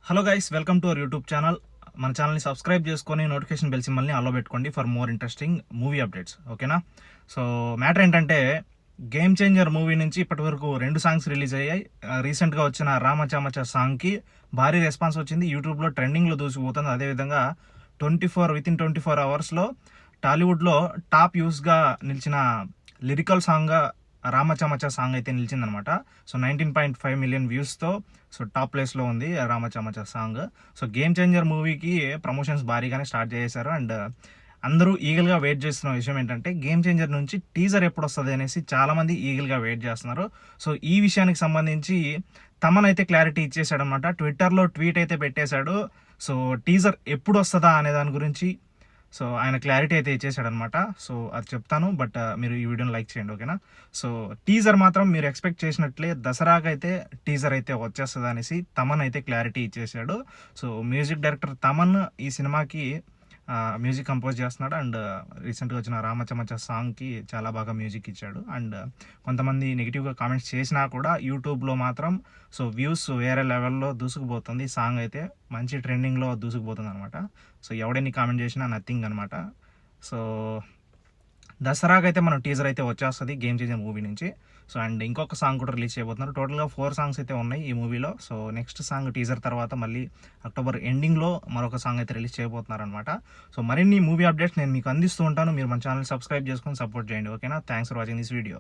Hello guys, welcome to our YouTube channel. మన ఛానల్ని subscribe చేసుకొని నోటిఫికేషన్ బెల్ సింబల్ని ఆల్లో పెట్టుకోండి for more interesting movie updates. ఓకేనా? సో మ్యాటర్ ఏంటంటే, గేమ్ చేంజర్ మూవీ నుంచి ఇప్పటి వరకు 2 సాంగ్స్ రిలీజ్ అయ్యాయి. రీసెంట్గా వచ్చిన రామచామచ సాంగ్కి భారీ రెస్పాన్స్ వచ్చింది. యూట్యూబ్లో ట్రెండింగ్లో దూసుకుపోతుంది. అదేవిధంగా 24 అవర్స్లో టాలీవుడ్లో టాప్ యూస్గా నిలిచిన లిరికల్ సాంగ్గా రామచామచ సాంగ్ అయితే నిలిచిందనమాట. సో 19.5 మిలియన్ వ్యూస్తో సో టాప్ ప్లేస్లో ఉంది రామచామచ సాంగ్. సో గేమ్ చేంజర్ మూవీకి ప్రమోషన్స్ భారీగానే స్టార్ట్ చేశారు. అండ్ అందరూ ఈగల్గా వెయిట్ చేస్తున్న విషయం ఏంటంటే, గేమ్ చేంజర్ నుంచి టీజర్ ఎప్పుడు వస్తుంది అనేసి చాలామంది ఈగల్గా వెయిట్ చేస్తున్నారు. సో ఈ విషయానికి సంబంధించి తమన్ అయితే క్లారిటీ ఇచ్చేసాడు అనమాట. ట్విట్టర్లో ట్వీట్ అయితే పెట్టేశాడు. సో టీజర్ ఎప్పుడు వస్తుందా అనే దాని గురించి సో ఆయన క్లారిటీ అయితే ఇచ్చేసాడు అనమాట. సో అది చెప్తాను, బట్ మీరు ఈ వీడియోని లైక్ చేయండి. ఓకేనా? సో టీజర్ మాత్రం మీరు ఎక్స్పెక్ట్ చేసినట్లే దసరాకి అయితే టీజర్ అయితే వచ్చేస్తుంది అనేసి తమన్ అయితే క్లారిటీ ఇచ్చేసాడు. సో మ్యూజిక్ డైరెక్టర్ తమన్ ఈ సినిమాకి మ్యూజిక్ కంపోజ్ చేస్తున్నాడు. అండ్ రీసెంట్గా వచ్చిన రామచమచ సాంగ్కి చాలా బాగా మ్యూజిక్ ఇచ్చాడు. అండ్ కొంతమంది నెగిటివ్గా కామెంట్స్ చేసినా కూడా యూట్యూబ్లో మాత్రం సో వ్యూస్ వేరే లెవెల్లో దూసుకుపోతుంది. సాంగ్ అయితే మంచి ట్రెండింగ్లో దూసుకుపోతుంది అనమాట. సో ఎవడెన్ని కామెంట్ చేసినా నథింగ్ అనమాట. సో దసరాకి అయితే మనం టీజర్ అయితే వచ్చేస్తుంది గేమ్ చేంజర్ మూవీ నుంచి. సో అండ్ ఇంకొక సాంగ్ కూడా రిలీజ్ చేయబోతున్నారు. టోటల్గా 4 సాంగ్స్ అయితే ఉన్నాయి ఈ మూవీలో. సో నెక్స్ట్ సాంగ్ టీజర్ తర్వాత మళ్ళీ అక్టోబర్ ఎండింగ్లో మరొక సాంగ్ అయితే రిలీజ్ చేయబోతున్నారు అనమాట. సో మరిన్ని మూవీ అప్డేట్స్ నేను మీకు అందిస్తూ ఉంటాను. మీరు మన ఛానల్ సబ్స్క్రైబ్ చేసుకొని సపోర్ట్ చేయండి. ఓకేనా? Thanks for watching this video.